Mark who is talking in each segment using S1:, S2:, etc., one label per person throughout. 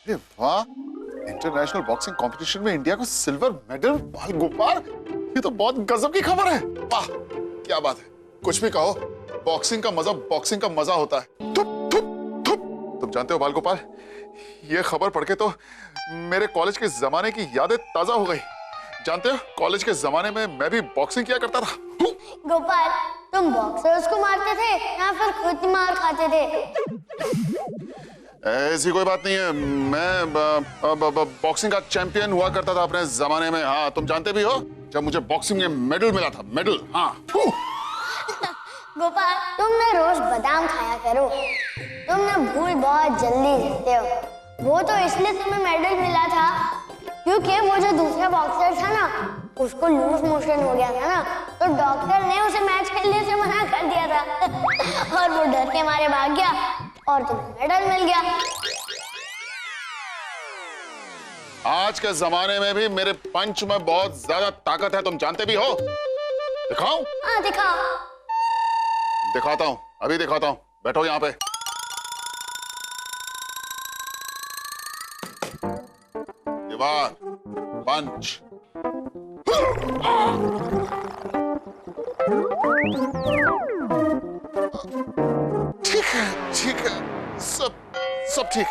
S1: अरे वाह, international boxing competition में इंडिया को सिल्वर मेडल। बाल गोपाल, ये तो बहुत गजब की खबर है। वाह, क्या बात है। कुछ भी कहो, बॉक्सिंग का मजा होता है। थुप थुप थुप। तुम जानते हो बाल गोपाल, ये खबर पढ़ के तो मेरे कॉलेज के जमाने की यादें ताजा हो गई। जानते हो, कॉलेज के जमाने में मैं भी बॉक्सिंग किया करता था।
S2: गोपाल, तुम बॉक्सर्स को मारते थे या फिर खुद मार खाते थे?
S1: ऐसी कोई बात नहीं है। मैं बॉक्सिंग का चैंपियन हुआ करता था अपने जमाने में। हाँ, तुम जानते भी हो, जब मुझे बॉक्सिंग में मेडल मिला था। मेडल, हाँ।
S2: गोपाल, तुम ना रोज बादाम खाया करो। तुम ना भूल बहुत जल्दी जाते हो। वो तो इसलिए तुम्हें मेडल मिला था क्योंकि वो जो दूसरा बॉक्सर था ना, उसको लूज मोशन हो गया था ना, तो डॉक्टर ने उसे मैच खेलने से मना कर दिया था और वो डर के मारे भाग गया और तुम्हें मेडल मिल गया।
S1: आज के जमाने में भी मेरे पंच में बहुत ज्यादा ताकत है, तुम जानते भी हो। दिखाऊं?
S2: हाँ, दिखाओ।
S1: दिखाता हूं, अभी दिखाता हूं। बैठो यहाँ पे। दीवार, पंच। ठीक है, ठीक है, सब ठीक।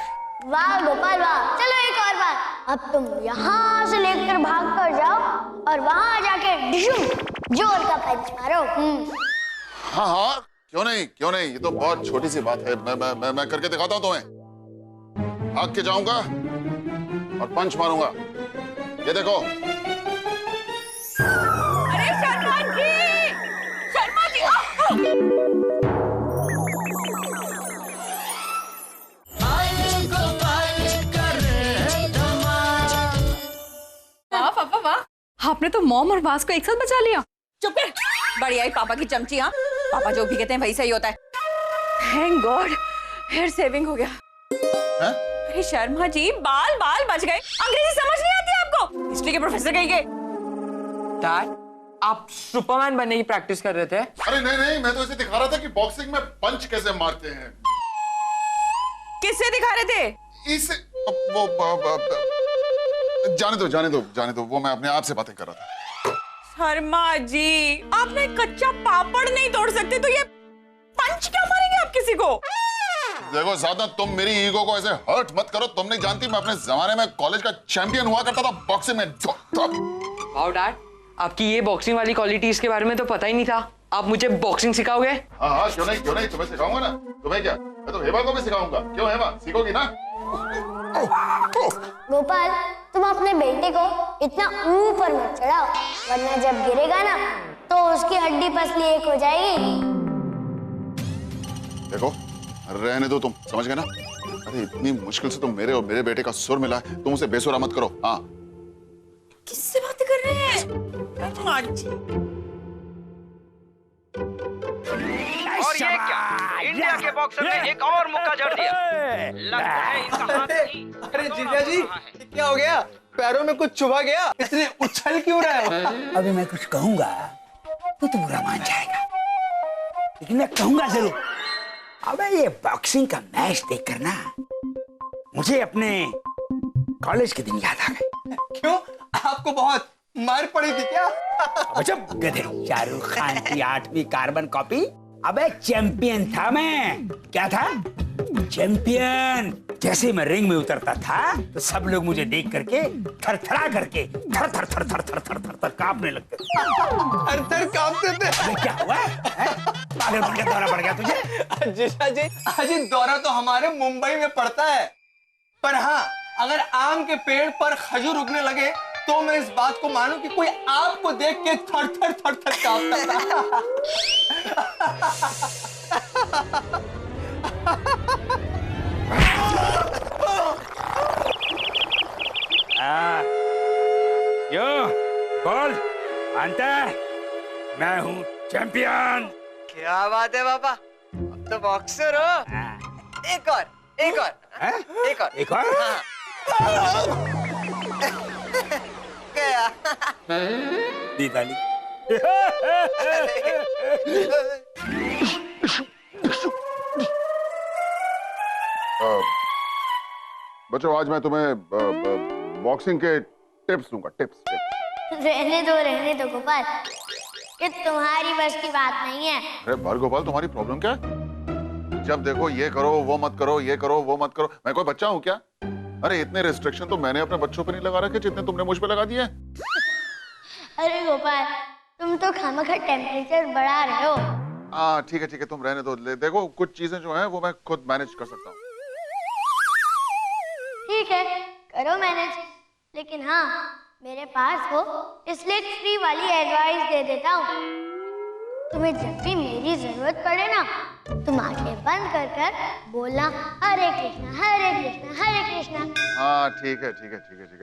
S2: वाह गोपाल वाह, चलो एक और बार। अब तुम यहाँ से लेकर भाग कर जाओ और वहां जाके डिशुम जोर का पंच मारो।
S1: हाँ हाँ, क्यों नहीं, क्यों नहीं। ये तो बहुत छोटी सी बात है। मैं करके दिखाता हूँ तुम्हें। भाग के जाऊंगा और पंच मारूंगा। ये देखो।
S3: अरे शर्मा जी, शर्मा जी। पापा वाह, आपने तो मॉम और बास को एक साथ बचा लिया। चुप कर, बढ़िया ही पापा की चमची। हाँ, पापा जो भी कहते हैं वही सही होता है। थैंक गॉड, हेयर सेविंग हो गया। अरे शर्मा जी, बाल बाल बच गए। अंग्रेजी समझ नहीं आती आपको? हिस्ट्री के प्रोफेसर कहीं के।
S4: डैड, आप सुपरमैन बनने की प्रैक्टिस कर रहे थे?
S1: अरे नहीं नहीं, मैं तो इसे दिखा रहा था कि बॉक्सिंग में पंच कैसे मारते हैं।
S3: किससे दिखा रहे थे?
S1: इसे वो जाने दो, वो मैं अपने आप से बातें कर रहा था।
S3: शर्मा जी, आपने कच्चा पापड़ नहीं तोड़ सकते तो ये पंच क्या मारेंगे आप किसी को?
S1: देखो साधना, तुम मेरी ईगो को ऐसे हर्ट मत करो। तुम नहीं जानती, मैं अपने जमाने में कॉलेज का चैंपियन हुआ करता था बॉक्सिंग में।
S4: वाओ डैड, आपकी ये बॉक्सिंग वाली क्वालिटीज के बारे में तो पता ही नहीं था। आप मुझे बॉक्सिंग सिखाओगे?
S1: हाँ हाँ, क्यों नहीं, तुम्हें सिखाऊंगा ना। तुम्हें क्या, मैं तो हेमा को भी सिखाऊंगा। क्यों हेमा, सीखोगी ना?
S2: गोपाल, तुम अपने बेटे को इतना ऊपर मत चढ़ाओ, वरना जब गिरेगा ना तो उसकी हड्डी पसली एक हो जाएगी।
S1: देखो, रहने दो, तुम समझ गए ना। अरे इतनी मुश्किल से तुम मेरे और मेरे बेटे का सुर मिला है, तुम उसे बेसुरा मत करो। हाँ,
S3: किससे बातें कर रहे हैं?
S5: और ये क्या, इंडिया के बॉक्सर ने एक और मुक्का जड़ दिया। लगता है इनका हाथ नहीं।
S6: अरे जीजा जी, क्या हो गया? पैरों में कुछ चुभा गया? इतने उछल क्यों रहे हो?
S7: अभी मैं कुछ कहूंगा तो बुरा मान जाएगा, लेकिन मैं कहूंगा जरूर। अबे ये बॉक्सिंग का मैच देखकर ना मुझे अपने कॉलेज के दिन याद आ गए।
S6: क्यों, आपको बहुत मार पड़ी थी क्या?
S7: जब गधे, शाहरुख खान की 8वीं कार्बन कॉपी। अबे चैंपियन था मैं। क्या था? चैंपियन। जैसे मैं रिंग में उतरता था तो सब लोग मुझे देख करके थरथरा करके थर थर थर थर थर थर थर थर कांपने लगते थे।
S6: थर कांपते थे?
S7: अबे क्या हुआ? पागलपन का दौरा पड़ गया तुझे?
S6: जीजा जी, अजी दौरा तो हमारे मुंबई में पड़ता है, पर हाँ, अगर आम के पेड़ पर खजूर उगने लगे तो मैं इस बात को मानूं कि कोई आपको देख के थर थर थर थर कांपता था।
S7: यो बोल, मानता है मैं हूँ चैंपियन।
S5: क्या बात है पापा, अब तो बॉक्सर हो। एक और, एक और, एक और,
S7: एक और?
S5: गया।
S7: दी ताली।
S1: बच्चों आज मैं तुम्हें बॉक्सिंग के टिप्स दूंगा, टिप्स टिप्स।
S2: रहने दो गोपाल, ये तुम्हारी बस की बात नहीं है।
S1: अरे बाल गोपाल, तुम्हारी प्रॉब्लम क्या है? जब देखो ये करो वो मत करो, ये करो वो मत करो। मैं कोई बच्चा हूँ क्या? अरे इतने रिस्ट्रिक्शन तो मैंने अपने बच्चों पे नहीं लगा रखे जितने तुमने मुझ पे लगा दिए।
S2: अरे गोपाल, तुम तो खामखा टेम्परेचर बढ़ा रहे हो।
S1: हाँ ठीक है, तुम रहने दो। देखो कुछ चीजें जो हैं वो मैं खुद मैनेज कर सकता हूँ।
S2: ठीक है, करो मैनेज, लेकिन हाँ मेरे पास हो इसलिए एक फ्री वाली एडवाइस दे देता हूँ। तुम्हें जब भी मेरी जरूरत पड़े ना, तुम आंखें बंद कर कर बोलना हरे कृष्णा हरे कृष्णा हरे कृष्णा।
S1: हाँ ठीक है।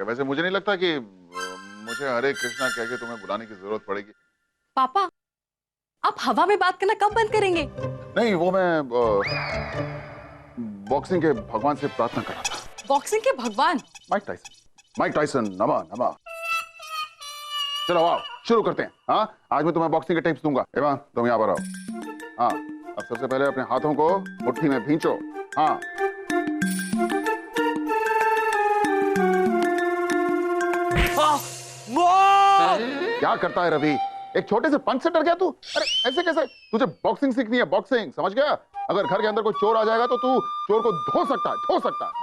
S1: वैसे मुझे नहीं लगता कि मुझे हरे कृष्णा कह के तुम्हें बुलाने की जरूरत पड़ेगी।
S3: पापा, आप हवा में बात करना कब बंद करेंगे?
S1: नहीं, वो मैं बॉक्सिंग के भगवान से प्रार्थना कर रहा था।
S3: बॉक्सिंग के भगवान?
S1: माइक टाइसन, नमः। चलो आओ शुरू करते हैं। हाँ आज मैं तुम्हें बॉक्सिंग के टिप्स दूंगा। एवा तुम यहाँ पर आओ। हाँ अब सबसे पहले अपने हाथों को मुट्ठी में भींचो। हाँ क्या करता है रवि? एक छोटे से पंच से डर गया तू? अरे ऐसे कैसे? तुझे बॉक्सिंग सीखनी है, बॉक्सिंग, समझ गया? अगर घर के अंदर कोई चोर आ जाएगा तो तू चोर को धो सकता है।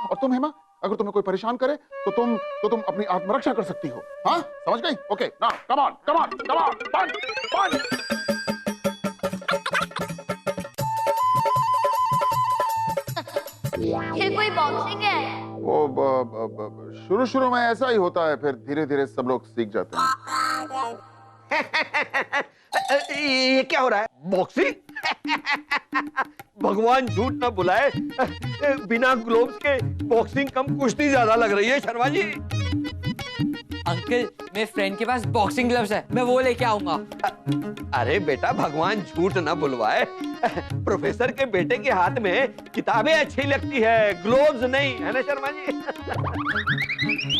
S1: और तुम हेमा, अगर तुम्हें कोई परेशान करे तो तुम अपनी आत्मरक्षा कर सकती हो। हाँ समझ गई? ओके ना, कम ऑन पंच।
S2: ये कोई बॉक्सिंग है?
S1: वो शुरू में ऐसा ही होता है, फिर धीरे धीरे सब लोग सीख जाते हैं।
S6: ये क्या हो रहा है? बॉक्सिंग? भगवान झूठ ना बुलाए, बिना ग्लोव्स के बॉक्सिंग कम कुश्ती ज्यादा लग रही है शर्मा जी।
S4: अंकल, मेरे फ्रेंड के पास बॉक्सिंग ग्लव्स है, मैं वो लेके आऊंगा।
S6: अरे बेटा, भगवान झूठ ना बुलवाए। प्रोफेसर के बेटे के हाथ में किताबें अच्छी लगती है, ग्लोव्स नहीं, है ना शर्मा जी?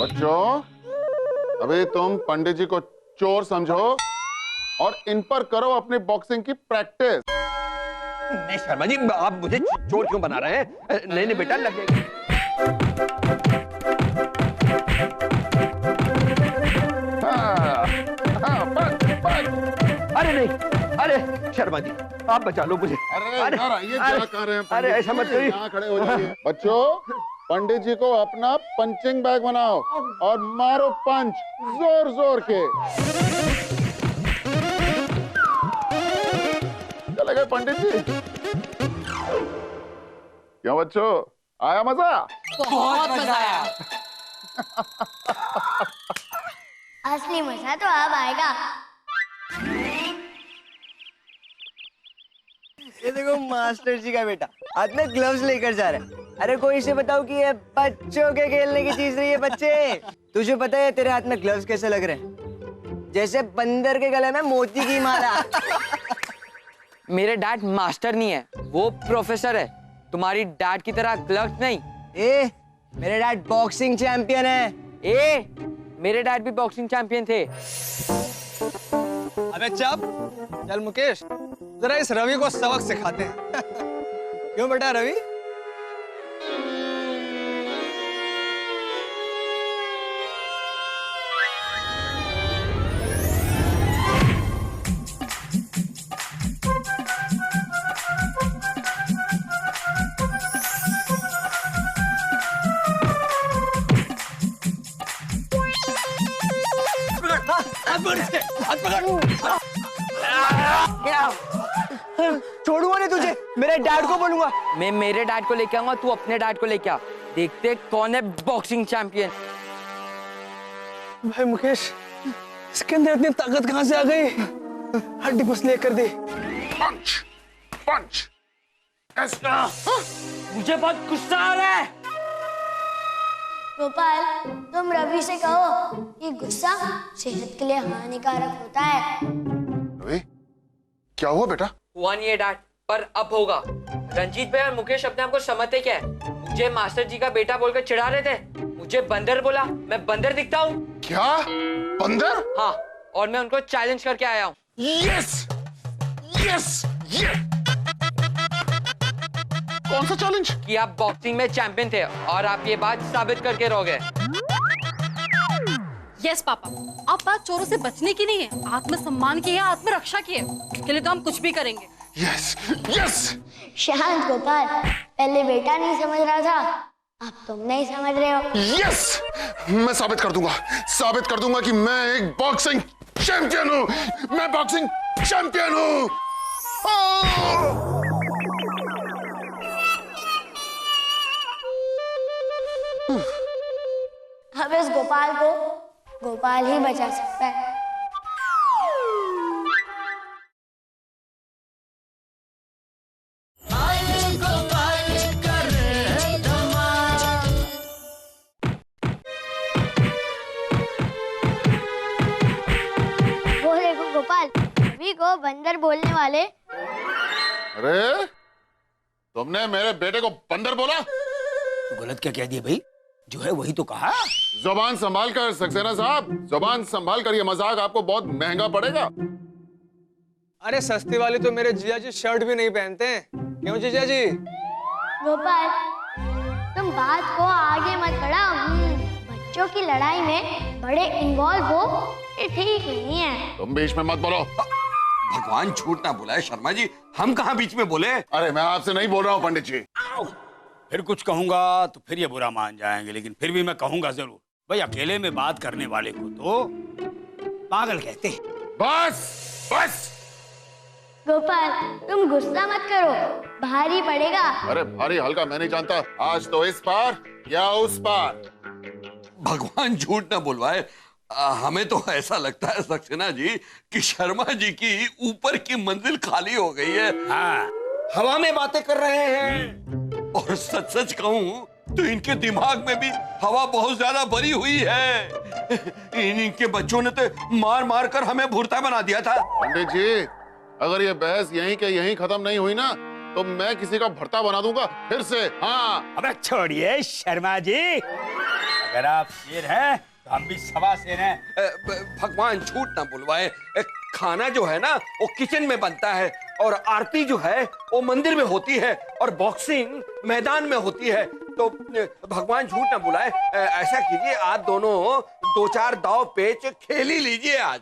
S1: बच्चों, अभी तुम पंडित जी को चोर समझो और इन पर करो अपनी बॉक्सिंग की प्रैक्टिस।
S6: नहीं शर्मा जी, आप मुझे चोर क्यों बना रहे हैं? नहीं बेटा, लगेगा। अरे नहीं, अरे शर्मा जी आप बचा लो मुझे।
S1: अरे ये क्या कर रहे हैं?
S6: अरे ऐसा मत करिए।
S1: यहाँ खड़े हो जाइए। बच्चों, पंडित जी को अपना पंचिंग बैग बनाओ और मारो पंच जोर जोर के। चले गए पंडित जी। क्यों बच्चों, आया मजा?
S3: बहुत मजा आया।
S2: असली मजा तो अब आएगा।
S5: ये देखो मास्टर जी का बेटा हाथ में ग्लव्स लेकर जा रहा है। अरे कोई इसे बताओ कि ये बच्चों के खेलने की चीज नहीं है। बच्चे, तुझे पता है तेरे हाथ में ग्लव्स कैसे लग रहे हैं? जैसे बंदर के गले में मोती की माला।
S4: मेरे डैड मास्टर नहीं है, वो प्रोफेसर है। तुम्हारी डैड की तरह ग्लव्स नहीं।
S5: मेरे डैड बॉक्सिंग चैंपियन है।
S4: मेरे डैड भी बॉक्सिंग चैंपियन थे।
S6: अबे चल मुकेश, जरा इस रवि को सबक सिखाते हैं। क्यों बेटा रवि? छोड़ूंगा नहीं तुझे, मेरे डैड को बोलूंगा।
S4: मैं मेरे डैड को लेके आऊंगा, तू अपने डैड को लेके आ। देखते कौन है बॉक्सिंग चैंपियन।
S6: भाई मुकेश, इसके अंदर इतनी ताकत कहां से आ गई? हड्डी पसली कर दी।
S1: पंच।
S4: मुझे बहुत गुस्सा आ रहा है।
S2: गोपाल, तुम रवि से कहो कि गुस्सा सेहत के लिए हानिकारक होता है।
S1: रवि, क्या हुआ बेटा?
S4: हुआ नहीं है डैड, पर अब होगा। रंजीत भाई और मुकेश अपने आप को समझते क्या है? मुझे मास्टर जी का बेटा बोलकर चिढ़ा रहे थे। मुझे बंदर बोला, मैं बंदर दिखता हूँ।
S1: क्या? बंदर?
S4: हाँ, और मैं उनको चैलेंज करके आया हूँ।
S1: यस, कौन सा चैलेंज?
S4: कि आप बॉक्सिंग में चैंपियन थे और आप ये बात साबित करके रहोगे।
S3: यस पापा, अब बात चोरों से बचने की नहीं है, आत्मसम्मान की है, आत्मरक्षा की है। इसके लिए तो हम कुछ भी करेंगे।
S1: Yes yes.
S2: शांत गोपाल, पहले बेटा नहीं समझ रहा था, अब तुम नहीं समझ रहे हो।
S1: यस, मैं साबित कर दूंगा कि मैं एक बॉक्सिंग चैंपियन हूं। मैं बॉक्सिंग चैंपियन हूं।
S2: अब इस गोपाल को गोपाल ही बचा सकता है। वो देखो गोपाल, सभी को बंदर बोलने वाले।
S1: अरे तुमने मेरे बेटे को बंदर बोला?
S7: तो गलत क्या कह दिया भाई? जो है वही तो कहा।
S1: जुबान संभाल कर सक्सेना साहब, जुबान संभाल कर। ये मजाक आपको बहुत महंगा पड़ेगा।
S6: अरे सस्ती वाली तो मेरे जीजा जी शर्ट भी नहीं पहनते हैं, क्यों जीजा जी?
S2: गोपाल, तुम बात को आगे मत बढ़ाओ। बच्चों की लड़ाई में बड़े इन्वॉल्व हो, ये ठीक नहीं है।
S1: तुम बीच में मत बोलो।
S8: भगवान झूठ ना बुलाए शर्मा जी, हम कहाँ बीच में बोले?
S1: अरे मैं आपसे नहीं बोल रहा हूँ पंडित जी।
S7: फिर कुछ कहूंगा तो फिर ये बुरा मान जाएंगे, लेकिन फिर भी मैं कहूंगा जरूर। भाई अकेले में बात करने वाले को तो पागल कहते हैं।
S1: बस बस।
S2: गोपाल, तुम गुस्सा मत करो, भारी पड़ेगा।
S1: अरे भारी हल्का मैं नहीं जानता, आज तो इस पार या उस पार।
S8: भगवान झूठ ना बुलवाए, हमें तो ऐसा लगता है सक्सेना जी कि शर्मा जी की ऊपर की मंजिल खाली हो गई है।
S7: हाँ,
S8: हवा में बातें कर रहे हैं, और सच सच कहूं तो इनके दिमाग में भी हवा बहुत ज्यादा भरी हुई है। इनके बच्चों ने तो मार मार कर हमें भुरता बना दिया था।
S1: पंडित जी, अगर ये बहस यहीं के यहीं खत्म नहीं हुई ना, तो मैं किसी का भरता बना दूंगा फिर से। हाँ,
S7: अबे छोड़िए शर्मा जी, अगर आप शेर हैं तो हम भी सवा शेर हैं।
S8: भगवान झूठ ना बुलवाए, खाना जो है ना वो किचन में बनता है, और आरती जो है वो मंदिर में होती है, और बॉक्सिंग मैदान में होती है। तो भगवान झूठ ना बुलाए, ऐसा कीजिए आप दोनों 2-4 दाव पेच खेल ही लीजिए आज।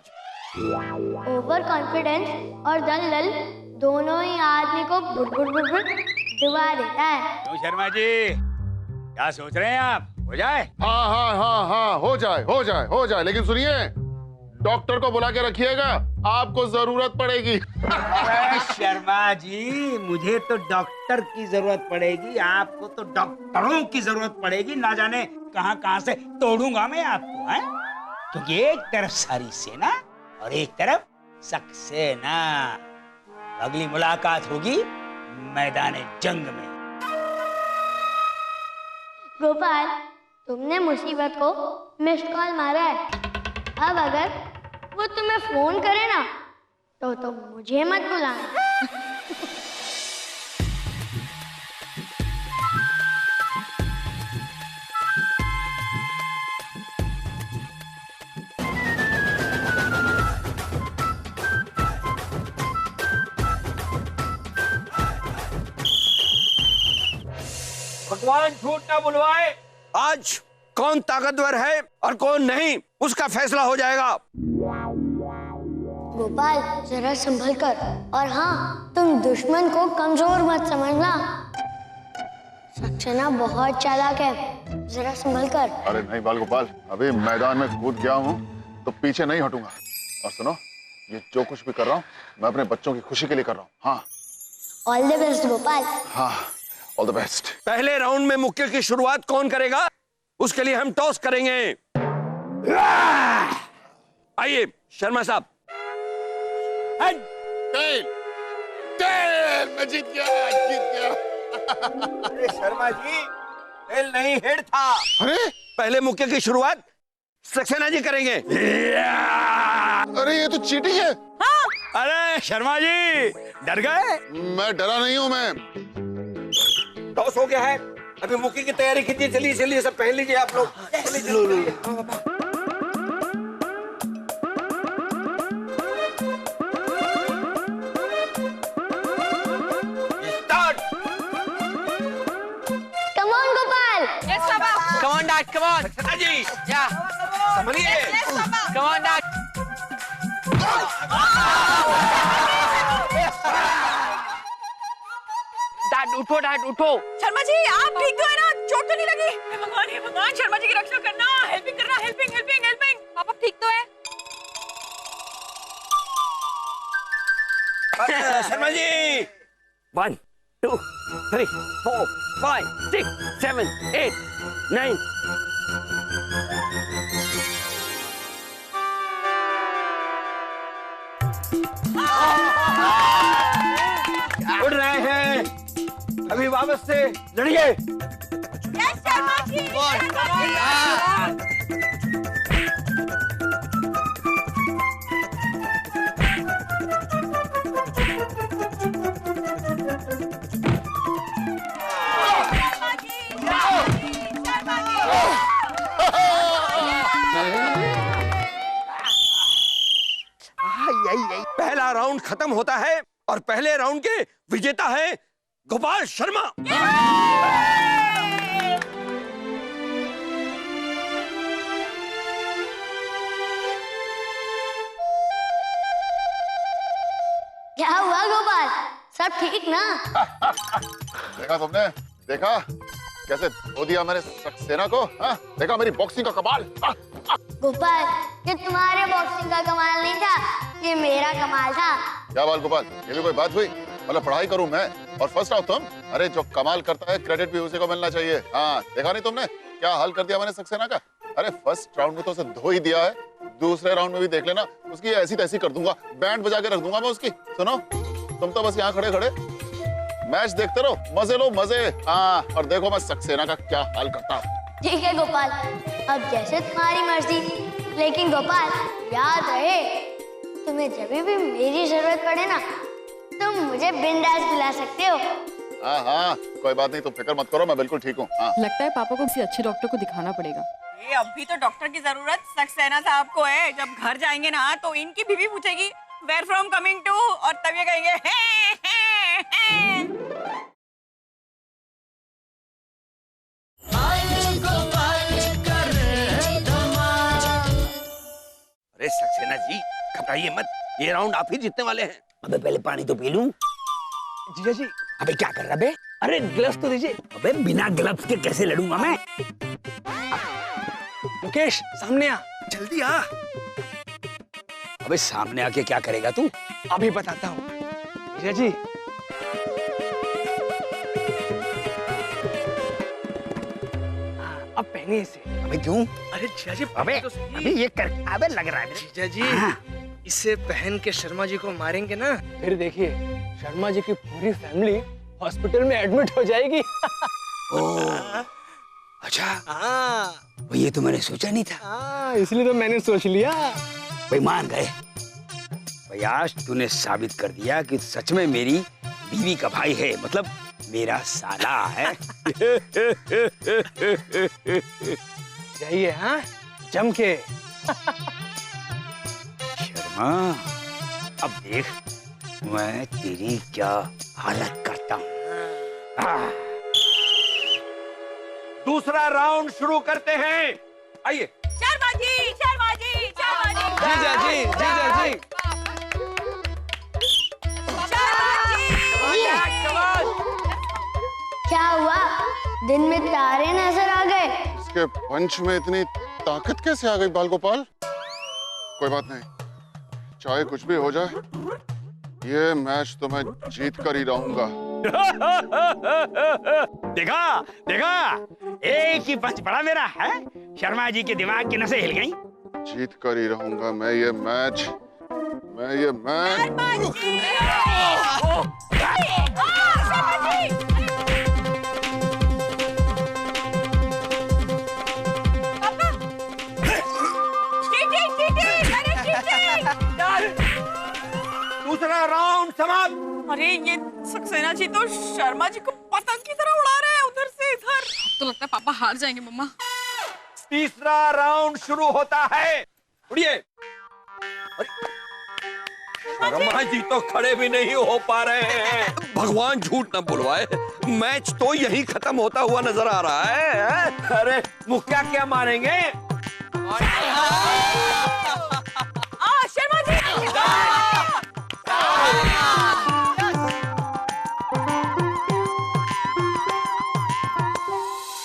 S2: ओवर कॉन्फिडेंस और दलदल दोनों ही आदमी को बुड़ डुबा देता है।
S7: क्यों शर्मा जी, क्या सोच रहे हैं आप? हो जाए?
S1: हाँ हाँ हाँ हाँ, हो जाए हो जाए हो जाए। लेकिन सुनिए, डॉक्टर को बुला के रखिएगा, आपको जरूरत पड़ेगी।
S7: शर्मा जी, मुझे तो डॉक्टर की जरूरत पड़ेगी, आपको तो डॉक्टरों की जरूरत पड़ेगी। ना जाने कहां कहां से तोड़ूंगा मैं आपको, हैं? क्योंकि एक तरफ सारी सेना और एक तरफ सक्सेना। अगली मुलाकात होगी मैदान जंग में।
S2: गोपाल, तुमने मुसीबत को मिस्ड कॉल मारा है। अब अगर वो तुम्हें फोन करे ना, तो तुम मुझे मत बुलाना।
S8: भगवान झूठ ना बुलवाए, आज कौन ताकतवर है और कौन नहीं उसका फैसला हो जाएगा।
S2: गोपाल, जरा संभल कर, और हाँ, तुम दुश्मन को कमजोर मत समझना। सक्सेना बहुत चालाक है, जरा संभल कर।
S1: अरे नहीं बाल गोपाल, अभी मैदान में कूद गया हूँ तो पीछे नहीं हटूंगा। और सुनो, ये जो कुछ भी कर रहा हूँ मैं अपने बच्चों की खुशी के लिए कर रहा हूँ। हाँ,
S2: ऑल द बेस्ट गोपाल।
S1: हाँ, ऑल द बेस्ट।
S8: पहले राउंड में मुक्के की शुरुआत कौन करेगा, उसके लिए हम टॉस करेंगे। आइए शर्मा साहब।
S1: टेल, टेल, मैं जीत गया, जीत गया।
S8: अरे शर्मा जी, खेल नहीं हेड था।
S1: अरे
S8: पहले मुक्के की शुरुआत सक्सेना जी करेंगे।
S1: अरे ये तो चीटिंग है।
S7: अरे शर्मा जी, डर गए?
S1: मैं डरा नहीं हूँ। मैं
S8: टॉस हो गया है, अभी मुक्के की तैयारी कीजिए। चलिए चलिए, सब पहन लीजिए आप लोग। Start.
S4: Come on, Dad. Come on.
S8: Saxena ji
S4: Yeah.
S8: संभलिए।
S4: Come on, Dad. Dad, उठो, Dad, उठो।
S3: शर्मा जी आप ठीक तो है ना? चोट तो नहीं लगी? हे भगवान शर्मा जी की रक्षा करना, हेल्पिंग करना, हेल्पिंग। पापा ठीक तो है?
S8: शर्मा जी
S9: 1 2 3 4 5 6 7 8 9
S8: उड़ रहे हैं अभी वापस से लड़िए।
S3: यस शर्मा जी।
S8: पहला राउंड खत्म होता है और पहले राउंड के विजेता है गोपाल शर्मा।
S2: क्या हुआ गोपाल, सब ठीक ना?
S1: देखा तुमने, देखा कैसे धो दिया मैंने सक्सेना को? हाँ? देखा मेरी बॉक्सिंग का कमाल?
S2: गोपाल, ये तुम्हारे बॉक्सिंग का कमाल नहीं था, ये मेरा कमाल था।
S1: क्या बात गोपाल, ये भी कोई बात हुई? मतलब पढ़ाई करूं मैं और फर्स्ट आओ तुम? अरे जो कमाल करता है क्रेडिट भी उसी को मिलना चाहिए। हाँ, देखा नहीं तुमने क्या हाल कर दिया मैंने सक्सेना का? अरे फर्स्ट राउंड में तो उसे धो ही दिया है, दूसरे राउंड में भी देख लेना उसकी ऐसी तैसी कर दूंगा, बैंड बजा के रख दूंगा मैं उसकी। सुनो, तुम तो बस यहाँ खड़े खड़े मैच देखते रहो, मजे लो मजे। हाँ, और देखो मैं सक्सेना का क्या हाल करता हूँ।
S2: ठीक है गोपाल, अब जैसे तुम्हारी मर्जी। लेकिन गोपाल याद रहे, तुम्हें जब भी मेरी जरूरत पड़े ना, तुम मुझे बिंदास बुला सकते हो।
S1: हाँ हाँ, कोई बात नहीं, तुम फिक्र मत करो, मैं बिल्कुल ठीक हूँ। हाँ।
S10: लगता है पापा को किसी अच्छे डॉक्टर को दिखाना पड़ेगा।
S3: ये अभी तो डॉक्टर की जरूरत सक्सेना साहब को है। जब घर जाएंगे ना तो इनकी बीवी पूछेगी वेयर फ्रॉम कमिंग टू, और तब ये कहेंगे हे।
S8: अरे सक्सेना जी घबराइए मत, ये राउंड आप ही जीतने वाले हैं।
S7: अबे पहले पानी तो पी लूं।
S6: जीजा जी,
S7: अबे क्या कर रहा बे?
S6: अरे ग्लव्स तो दीजिए।
S7: अबे बिना ग्लव्स के कैसे लड़ूंगा मैं?
S6: मुकेश सामने आ, जल्दी आ।
S7: अबे सामने आके क्या करेगा तू?
S6: अभी बताता हूँ। जीजा जी, अब पहने इसे।
S7: अबे क्यों?
S6: अरे जीजा जी,
S7: अबे
S6: तो सही।
S7: अबे ये कर, अबे लग रहा है मेरे।
S6: जीजा जी,
S7: हाँ।
S6: इसे पहन के शर्मा जी को मारेंगे ना, फिर देखिए शर्मा जी की पूरी फैमिली हॉस्पिटल में एडमिट हो जाएगी।
S7: ओह, अच्छा,
S6: हाँ
S7: भाई ये तो मैंने सोचा नहीं था।
S6: हाँ, इसलिए तो मैंने सोच लिया।
S7: भाई मान गए। भाई आज तूने साबित कर दिया कि सच में मेरी बीवी का भाई है, मतलब मेरा साला है।
S6: जाइए हाँ, जम के।
S7: शर्मा, अब देख मैं तेरी क्या हालत करता हूँ।
S8: दूसरा राउंड शुरू करते हैं, आइए।
S3: शर्मा जी, शर्मा जी, शर्मा जी,
S6: जीजा जी, जीजा जी।
S2: क्या हुआ, दिन में तारे नजर आ गए?
S1: इसके पंच में इतनी ताकत कैसे आ गई बाल गोपाल? कोई बात नहीं, चाहे कुछ भी हो जाए, ये मैच तो मैं जीत कर ही रहूंगा।
S7: देखा देखा, एक ही पंच पड़ा मेरा है। शर्मा जी के दिमाग की नसें हिल गई।
S1: जीत कर ही रहूंगा मैं ये मैच, मैं ये मैच।
S8: दूसरा राउंड समाप्त।
S3: अरे ये सक्सेना जी तो शर्मा जी को पतंग की तरह उड़ा रहे हैं उधर से इधर। तो लगता है पापा हार जाएंगे मम्मा।
S8: तीसरा राउंड शुरू होता है, उड़िए। शर्मा जी तो खड़े भी नहीं हो पा रहे हैं। भगवान झूठ न बुलवाए, मैच तो यहीं खत्म होता हुआ नजर आ रहा है।
S7: अरे मुखिया क्या मानेंगे?
S3: शर्मा जी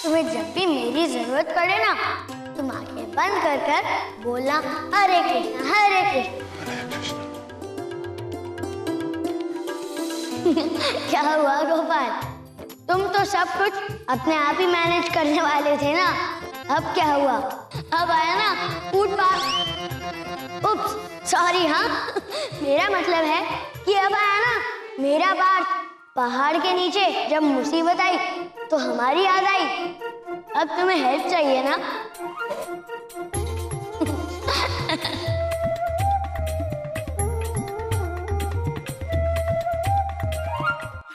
S2: तुम्हें जब भी मेरी जरूरत पड़े ना, तुम आंखें बंद कर कर बोलना हरे कृष्ण हरे कृष्ण। क्या हुआ गोपाल, तुम तो सब कुछ अपने आप ही मैनेज करने वाले थे ना, अब क्या हुआ? अब आया ना फूट पार। उप्स, सॉरी। हाँ मेरा मतलब है कि अब आया ना मेरा बार। पहाड़ के नीचे जब मुसीबत आई तो हमारी याद आई। अब तुम्हें हेल्प चाहिए ना?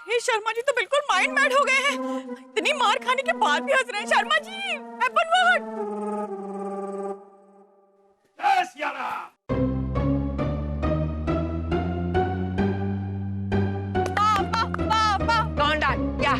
S3: ये शर्मा जी तो बिल्कुल माइंड मैड हो गए हैं। इतनी मार खाने के बाद भी हंस रहे हैं। Sharma ji happen what? पापा
S4: Gone done. Yeah.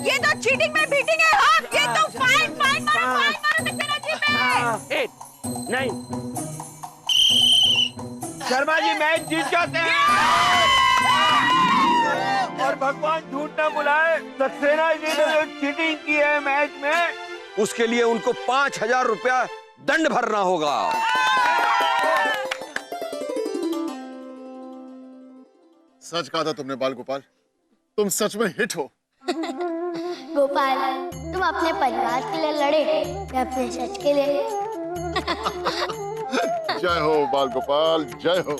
S3: ये तो चीटिंग में बीटिंग है। हाँ ये तो फाइन फाइन मारो दिखेगा जी में।
S9: 8 9
S7: शर्मा जी मैच जीत जाते हैं। और भगवान झूठ ना बुलाए, सक्सेना जी ने जो चीटिंग की है मैच में,
S8: उसके लिए उनको 5,000 रुपया दंड भरना होगा।
S1: सच कहा था तुमने बाल गोपाल, तुम सच में हिट हो।
S2: गोपाल, तुम अपने परिवार के लिए लड़े या अपने सच के लिए?
S1: जय हो बाल गोपाल, जय हो।